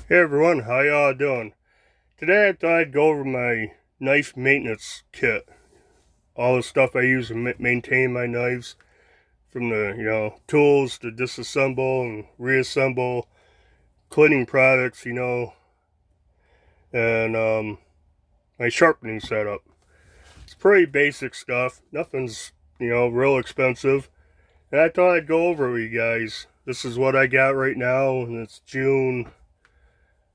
Hey everyone, how y'all doing? Today I thought I'd go over my knife maintenance kit. All the stuff I use to maintain my knives, from the tools to disassemble and reassemble, cleaning products, and my sharpening setup. It's pretty basic stuff. Nothing's real expensive. And I thought I'd go over it with you guys. This is what I got right now, and it's June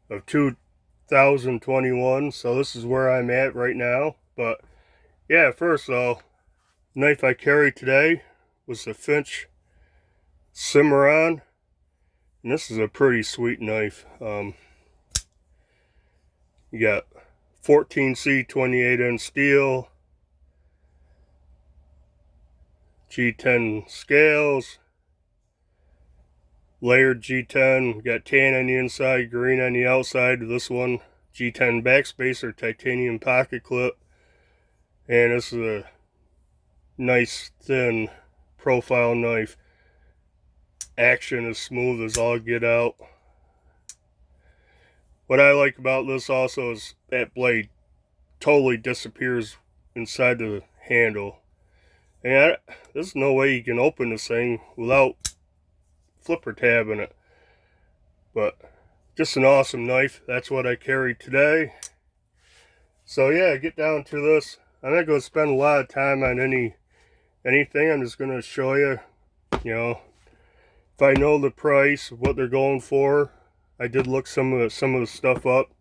of 2021, so this is where I'm at right now. But yeah, first though, knife I carried today was the Finch Cimarron, and this is a pretty sweet knife. You got 14C 28-inch steel, G10 scales, layered G10, got tan on the inside, green on the outside. This one, G10 backspacer, titanium pocket clip, and this is a nice thin profile knife. Action is smooth as all get out. What I like about this also is that blade totally disappears inside the handle. And there's no way you can open this thing without flipper tabbing it. But just an awesome knife. That's what I carried today. So yeah, get down to this. I'm not going to spend a lot of time on anything. I'm just going to show you, if I know the price, what they're going for. I did look some of the stuff up.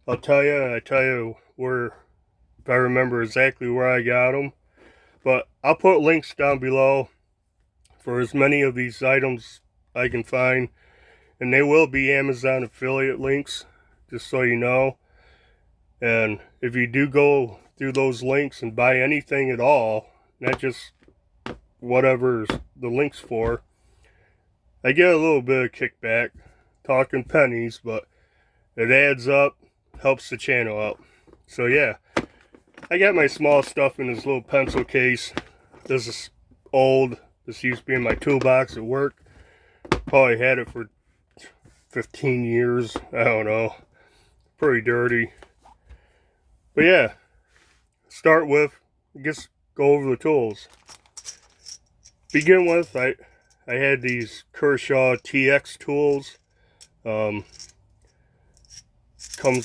I tell you where, if I remember exactly where I got them. But I'll put links down below for as many of these items I can find. And they will be Amazon affiliate links, just so you know. And if you do go through those links and buy anything at all, not just whatever the link's for, I get a little bit of kickback, talking pennies, but it adds up, helps the channel out. So yeah, I got my small stuff in this little pencil case. This is old. This used to be in my toolbox at work. Probably had it for 15 years. I don't know. Pretty dirty. But yeah, start with, just go over the tools. Begin with, I had these Kershaw TX tools. Comes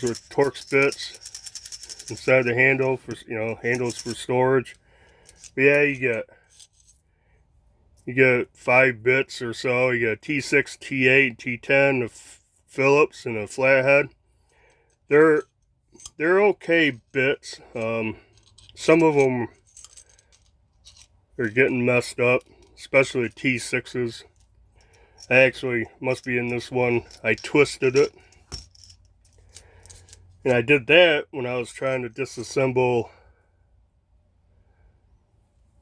with Torx bits inside the handle for handles for storage. But yeah, you get 5 bits or so. You got T6, T8, T10, a Phillips, and a flathead. They're okay bits. Some of them are getting messed up, especially the T6s. I actually must be in this one. I twisted it. And I did that when I was trying to disassemble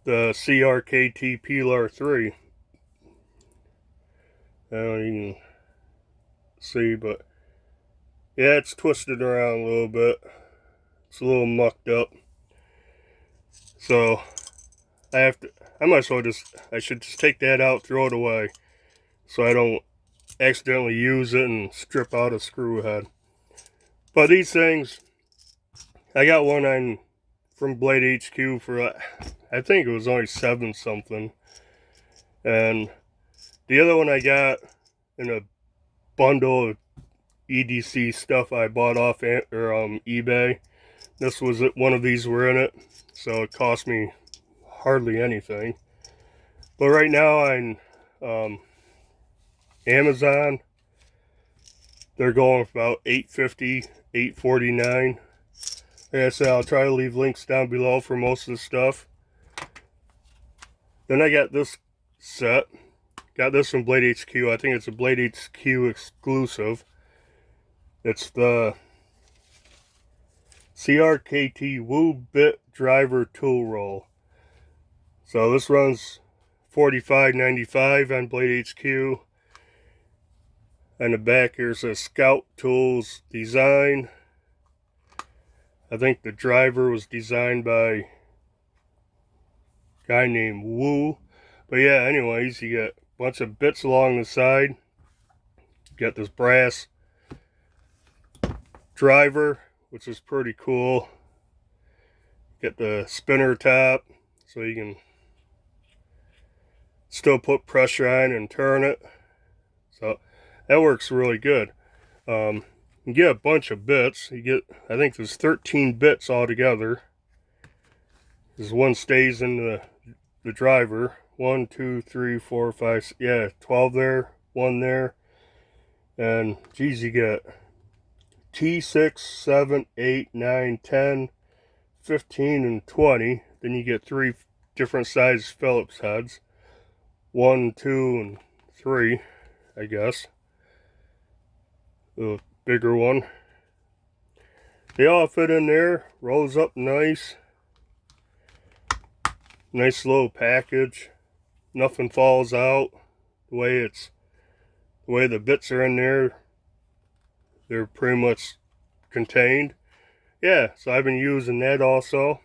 the CRKT Pilar 3. I don't even see, but yeah, it's twisted around a little bit. It's a little mucked up. So I should just take that out, throw it away, so I don't accidentally use it and strip out a screw head. But these things, I got one from Blade HQ for, I think it was only 7 something. And the other one I got in a bundle of EDC stuff I bought off eBay. This was it, one of these were in it, so it cost me hardly anything. But right now on Amazon, they're going for about $8.50, $8.49. Like I said, I'll try to leave links down below for most of the stuff. Then I got this set. Got this from Blade HQ. I think it's a Blade HQ exclusive. It's the CRKT Woo Bit Driver Tool Roll. So this runs $45.95 on Blade HQ. On the back here says Scout Tools Design. I think the driver was designed by a guy named Woo. But yeah, anyways, you got a bunch of bits along the side. You got this brass driver, which is pretty cool. Get the spinner top so you can still put pressure on and turn it. So that works really good. You get a bunch of bits. You get, I think there's 13 bits altogether. This one stays in the driver. 1, 2, 3, 4, 5, yeah, 12 there, 1 there. And geez, you get T6, 7, 8, 9, 10, 15, and 20. Then you get 3 different size Phillips heads. 1, 2, and 3, I guess. The bigger one. They all fit in there. Rolls up nice. Nice little package. Nothing falls out. The way the bits are in there, they're pretty much contained. Yeah, so I've been using that also.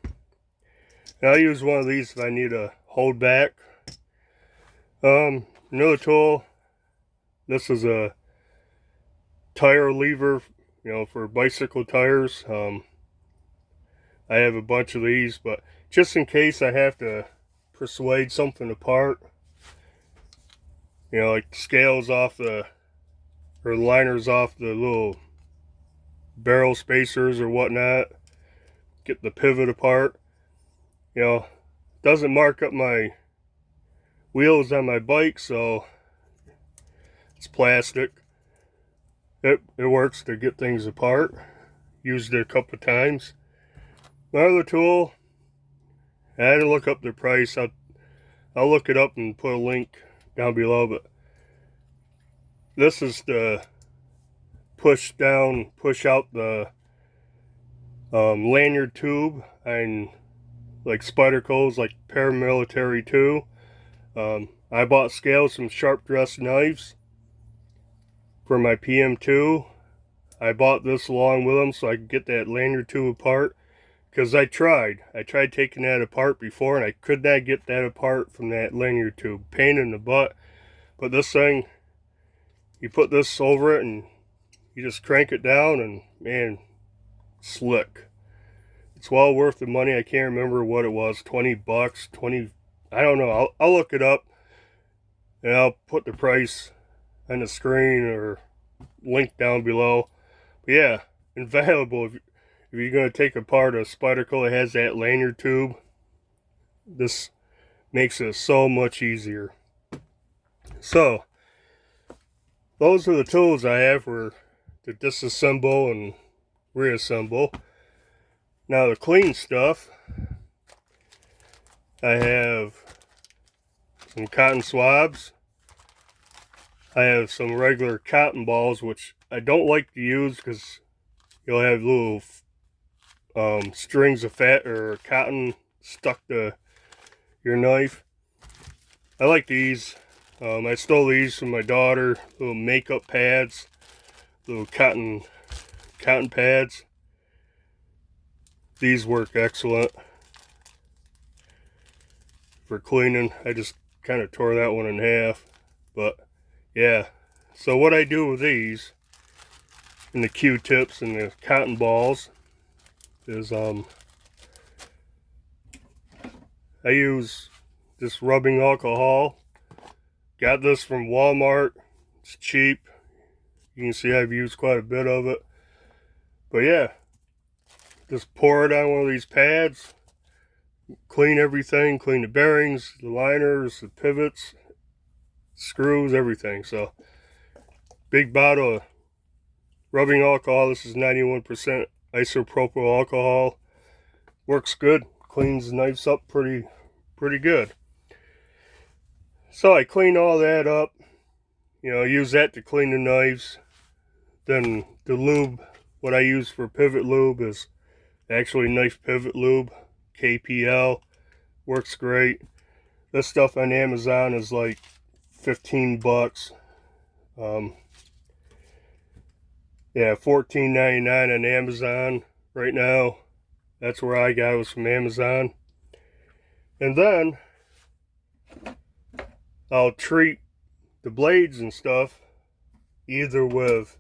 And I'll use one of these if I need to hold back. Another tool. This is a tire lever, you know, for bicycle tires. I have a bunch of these, but just in case I have to persuade something apart, you know, like scales off the, or liners off the little barrel spacers or whatnot, get the pivot apart, you know, doesn't mark up my wheels on my bike, so it's plastic. It works to get things apart. Used it a couple of times. My other tool, I had to look up the price. I'll look it up and put a link down below, but this is to push out the lanyard tube and like Spyderco's, like paramilitary too. I bought scales from Sharp Dress Knives for my PM2. I bought this along with them so I could get that lanyard tube apart, because I tried taking that apart before and I could not get that apart from that lanyard tube. Pain in the butt. But this thing, you put this over it and you just crank it down and man, slick. It's well worth the money. I can't remember what it was, 20 bucks, 20, I don't know. I'll look it up and I'll put the price on the screen or link down below. But yeah, invaluable. If you're going to take apart a Spyderco that has that lanyard tube, this makes it so much easier. So, those are the tools I have for to disassemble and reassemble. Now the clean stuff, I have some cotton swabs. I have some regular cotton balls, which I don't like to use because you'll have little strings of fat or cotton stuck to your knife. I like these. I stole these from my daughter. Little makeup pads, little cotton pads. These work excellent for cleaning. I just kind of tore that one in half, but yeah. So what I do with these and the Q-tips and the cotton balls is I use this rubbing alcohol. Got this from Walmart. It's cheap. You can see I've used quite a bit of it. But yeah, just pour it on one of these pads. Clean everything. Clean the bearings, the liners, the pivots, screws, everything. So big bottle of rubbing alcohol. This is 91% isopropyl alcohol. Works good. Cleans the knives up pretty good. So I clean all that up. You know, use that to clean the knives. Then the lube, what I use for pivot lube is actually knife pivot lube, KPL. Works great. This stuff on Amazon is like 15 bucks. Yeah, $14.99 on Amazon right now. That's where I got it, was from Amazon. And then I'll treat the blades and stuff either with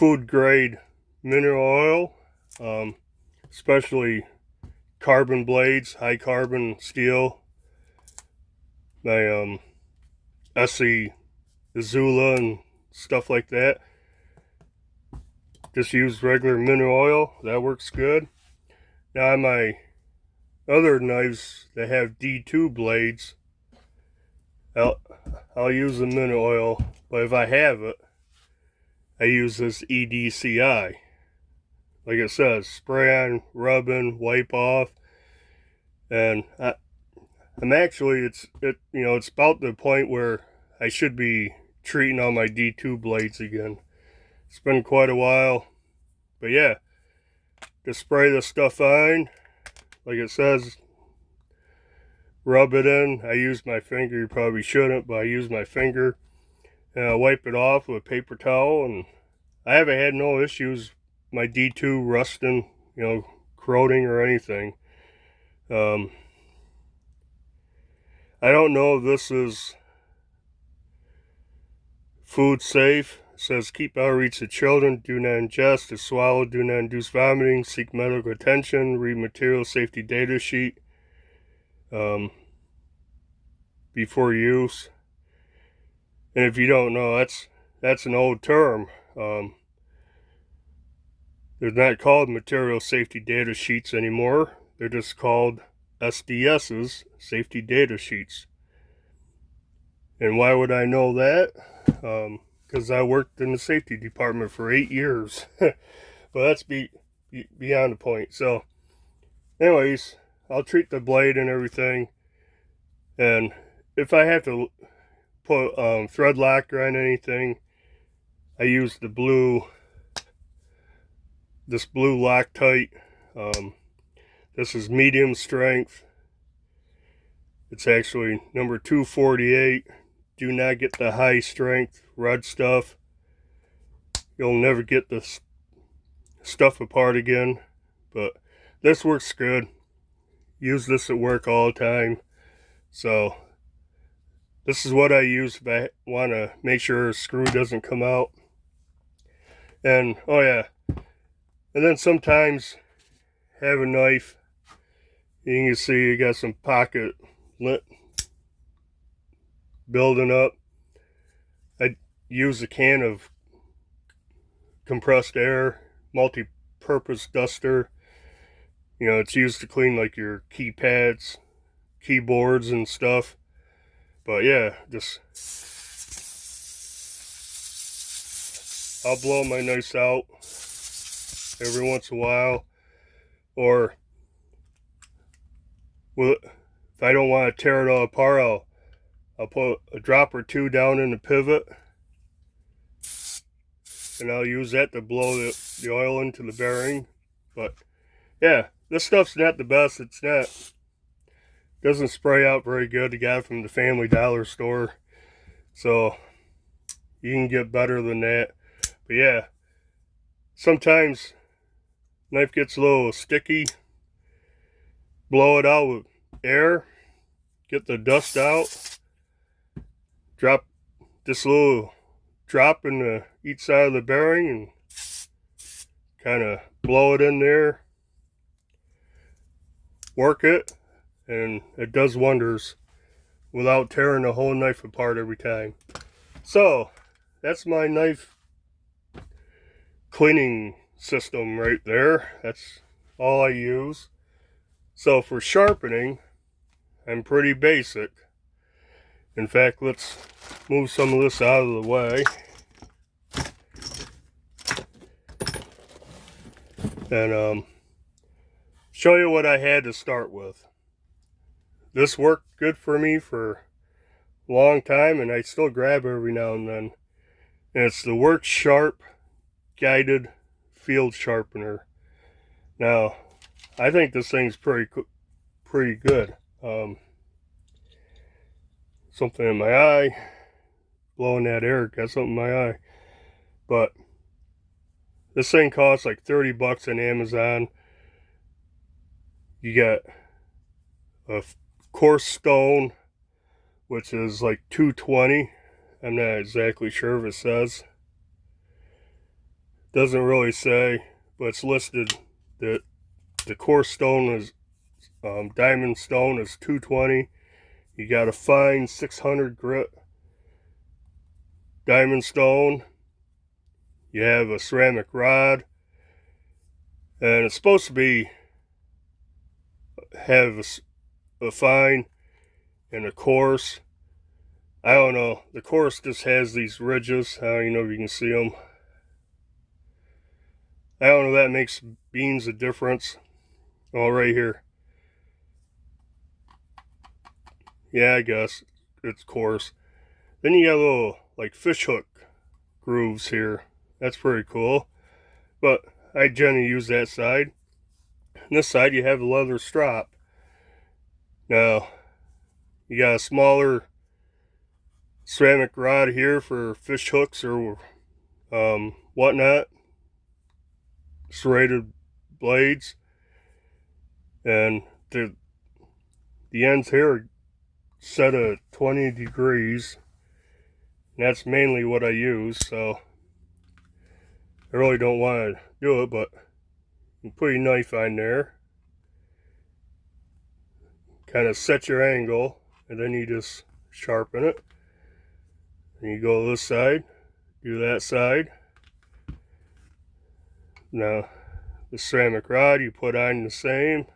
food grade mineral oil, especially carbon blades, high carbon steel. My SE Azula and stuff like that. Just use regular mineral oil. That works good. Now my other knives that have D2 blades, I'll use the mineral oil, but if I have it, I use this EDCI. Like it says, spray on, rub in, wipe off, and I'm actually it's about the point where I should be treating all my D2 blades again. It's been quite a while, but yeah, just spray this stuff on. Like it says, rub it in. I use my finger. You probably shouldn't, but I use my finger. And I wipe it off with a paper towel, and I haven't had no issues. My D2 rusting, corroding or anything. I don't know if this is food safe. It says keep out of reach of children, do not ingest or swallow, do not induce vomiting, seek medical attention, read material safety data sheet before use. And if you don't know, that's an old term. They're not called material safety data sheets anymore. They're just called SDSs, safety data sheets. And why would I know that? Because I worked in the safety department for 8 years. But that's beyond the point. So, anyways, I'll treat the blade and everything. And if I have to put thread locker on anything, I use this blue Loctite. This is medium strength. It's actually number 248. Do not get the high strength red stuff. You'll never get this stuff apart again. But this works good. Use this at work all the time. So this is what I use if I want to make sure a screw doesn't come out. And oh yeah, and then sometimes have a knife. You can see you got some pocket lint building up. I use a can of compressed air, multi-purpose duster. It's used to clean like your keypads, keyboards and stuff. But yeah, I'll blow my knives out every once in a while. Or if I don't want to tear it all apart, I'll put a drop or two down in the pivot, and I'll use that to blow the oil into the bearing. But yeah, this stuff's not the best. Doesn't spray out very good. I got it from the Family Dollar store, so you can get better than that. But yeah, sometimes knife gets a little sticky. Blow it out with air, get the dust out, drop this little drop in each side of the bearing and kind of blow it in there, work it, and it does wonders without tearing the whole knife apart every time. So that's my knife cleaning system right there. That's all I use. So for sharpening, I'm pretty basic. In fact, let's move some of this out of the way. And show you what I had to start with. This worked good for me for a long time, and I still grab it every now and then. And it's the Work Sharp Guided Field Sharpener. Now, I think this thing's pretty good. Something in my eye, blowing that air, got something in my eye. But this thing costs like 30 bucks on Amazon. You got a coarse stone, which is like 220. I'm not exactly sure if it says. Doesn't really say, but it's listed that the coarse stone is diamond stone is 220. You got a fine 600 grit diamond stone. You have a ceramic rod, and it's supposed to have a fine and a coarse. I don't know. The coarse just has these ridges. I don't even know if you can see them. I don't know if that makes beans a difference. Oh, right here. Yeah, I guess it's coarse. Then you got little like fish hook grooves here. That's pretty cool. But I generally use that side. On this side you have the leather strap. Now you got a smaller ceramic rod here for fish hooks or whatnot. Serrated blades. And the ends here are set at 20 degrees. And that's mainly what I use, so I really don't want to do it, but you put your knife on there, kind of set your angle, and then you just sharpen it. And you go this side, do that side. Now the ceramic rod you put on the same.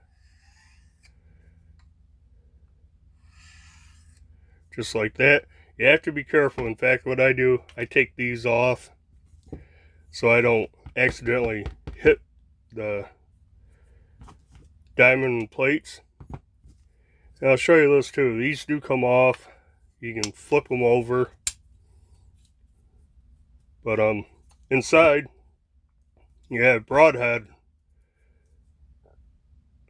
Just like that. You have to be careful. In fact, what I do, I take these off so I don't accidentally hit the diamond plates. And I'll show you this too. These do come off. You can flip them over. But inside you have broadhead.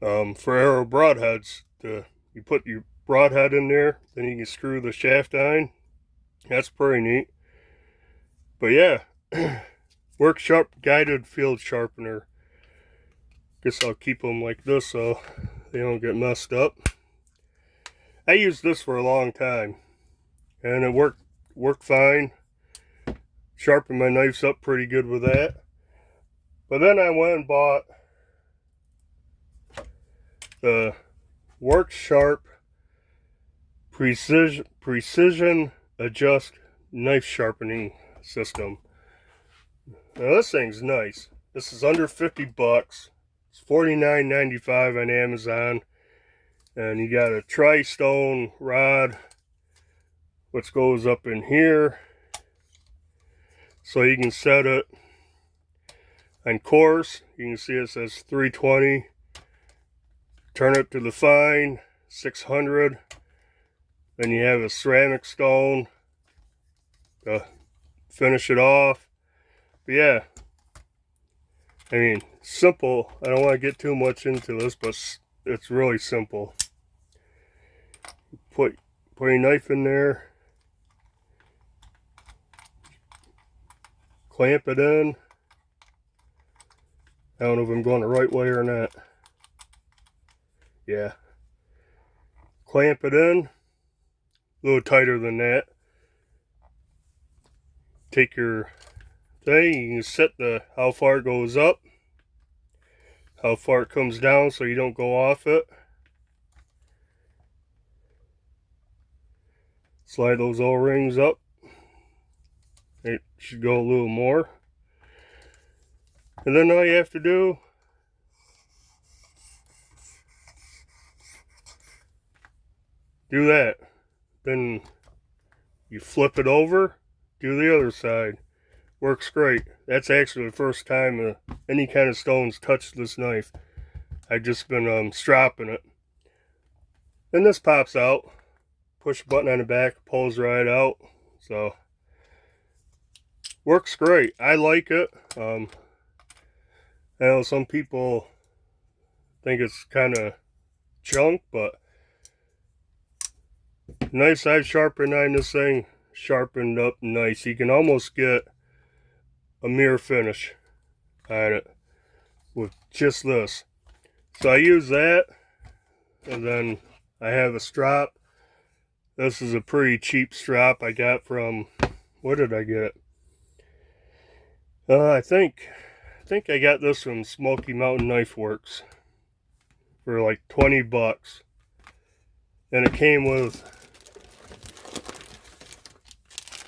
For arrow broadheads, you put your broadhead in there, then you can screw the shaft on. That's pretty neat. But yeah, work sharp guided field sharpener. Guess I'll keep them like this so they don't get messed up. I used this for a long time, and it worked fine. Sharpened my knives up pretty good with that. But then I went and bought the Work Sharp Precision Adjust Knife Sharpening System. Now this thing's nice. This is under 50 bucks. It's $49.95 on Amazon. And you got a tri-stone rod which goes up in here. So you can set it on coarse. You can see it says 320. Turn it to the fine, 600. Then you have a ceramic stone to finish it off. But yeah, I mean, simple. I don't want to get too much into this, but it's really simple. Put your knife in there, clamp it in. I don't know if I'm going the right way or not. Yeah. Clamp it in. A little tighter than that. Take your thing. You can set how far it goes up. How far it comes down so you don't go off it. Slide those O-rings up. It should go a little more. And then all you have to do that. Then you flip it over, do the other side. Works great. That's actually the first time any kind of stones touched this knife. I've just been stropping it. Then this pops out. Push a button on the back, pulls right out. So works great. I like it. I know some people think it's kind of junk, but knives I've sharpened on this thing sharpened up nice. You can almost get a mirror finish on it with just this. So I use that, and then I have a strap. This is a pretty cheap strap I got from, where did I get it? I think I got this from Smoky Mountain Knife Works for like 20 bucks. And it came with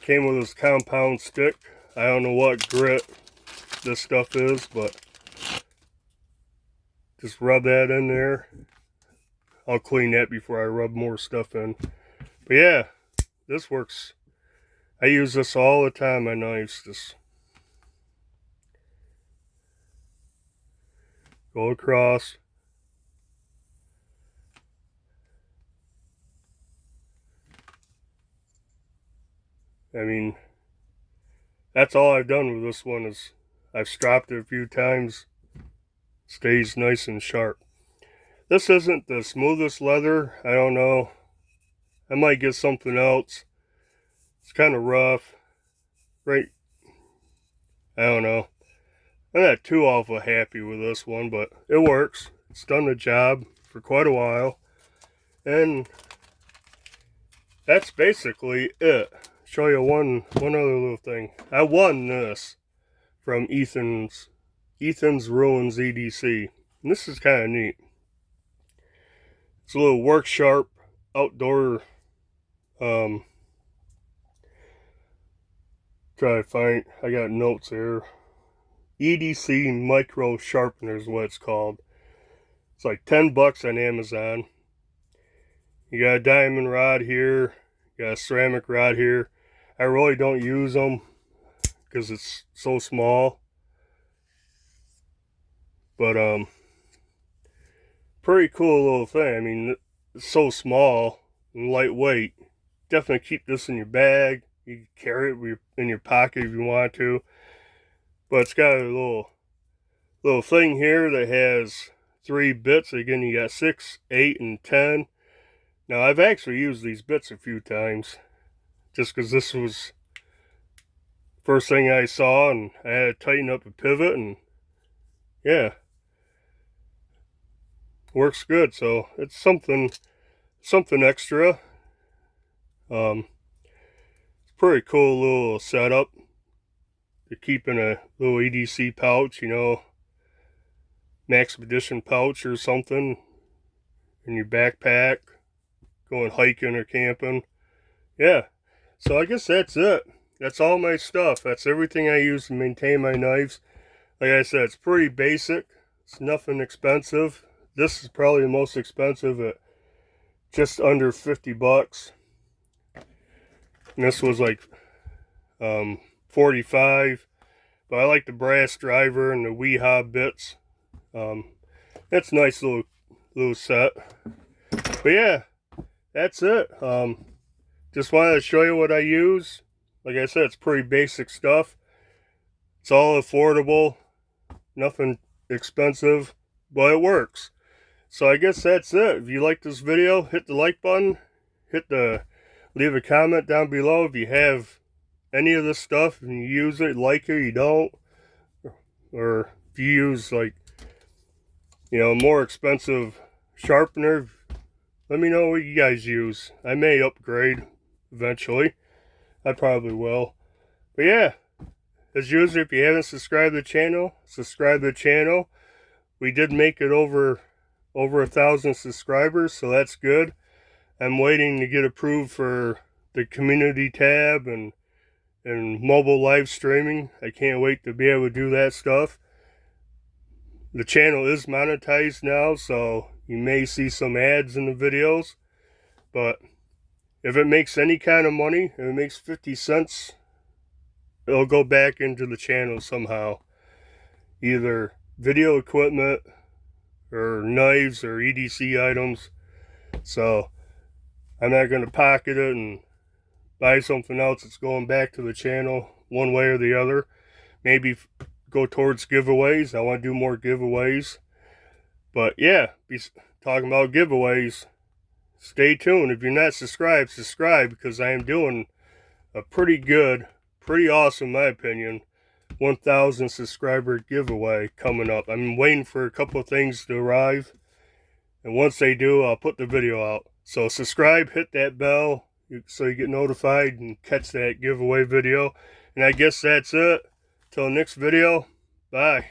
this compound stick. I don't know what grit this stuff is, but just rub that in there. I'll clean that before I rub more stuff in. But yeah, this works. I use this all the time on knives. Just go across. I mean, that's all I've done with this one is I've stropped it a few times. Stays nice and sharp. This isn't the smoothest leather. I don't know. I might get something else. It's kind of rough. Right? I don't know. I'm not too awful happy with this one, but it works. It's done the job for quite a while. And that's basically it. Show you one other little thing. I won this from Ethan's Ruins EDC. And this is kind of neat. It's a little work sharp outdoor try to find, I got notes here. EDC micro sharpener is what it's called. It's like 10 bucks on Amazon. You got a diamond rod here, you got a ceramic rod here. I really don't use them because it's so small. But pretty cool little thing. I mean, it's so small and lightweight. Definitely keep this in your bag. You can carry it in your pocket if you want to. But it's got a little thing here that has 3 bits. Again, you got 6, 8, and 10. Now, I've actually used these bits a few times just because this was first thing I saw, and I had to tighten up a pivot, and yeah, works good. So it's something extra. It's pretty cool little setup to keep in a little EDC pouch, you know, Max Edition pouch or something in your backpack, going hiking or camping. Yeah, so I guess that's it. That's all my stuff. That's everything I use to maintain my knives. Like I said, it's pretty basic. It's nothing expensive. This is probably the most expensive at just under 50 bucks. And this was like 45. But I like the brass driver and the Weehaw bits. That's a nice little set. But yeah, that's it. Just wanted to show you what I use. Like I said, it's pretty basic stuff. It's all affordable. Nothing expensive, but it works. So I guess that's it. If you like this video, hit the like button. Leave a comment down below if you have any of this stuff and you use it, like it, you don't. Or if you use, like, you know, more expensive sharpener, let me know what you guys use. I may upgrade eventually. I probably will. But yeah, as usual, if you haven't subscribed to the channel, subscribe to the channel. We did make it over 1,000 subscribers, so that's good. I'm waiting to get approved for the community tab and mobile live streaming. I can't wait to be able to do that stuff. The channel is monetized now, so you may see some ads in the videos. But if it makes any kind of money, if it makes 50 cents, it'll go back into the channel somehow. Either video equipment or knives or EDC items. So I'm not going to pocket it and buy something else. It's going back to the channel one way or the other. Maybe go towards giveaways. I want to do more giveaways. But yeah, be talking about giveaways. Stay tuned. If you're not subscribed, subscribe, because I am doing a pretty awesome, in my opinion, 1,000 subscriber giveaway coming up. I'm waiting for a couple of things to arrive. And once they do, I'll put the video out. So subscribe, hit that bell, so you get notified and catch that giveaway video. And I guess that's it. Till next video, bye.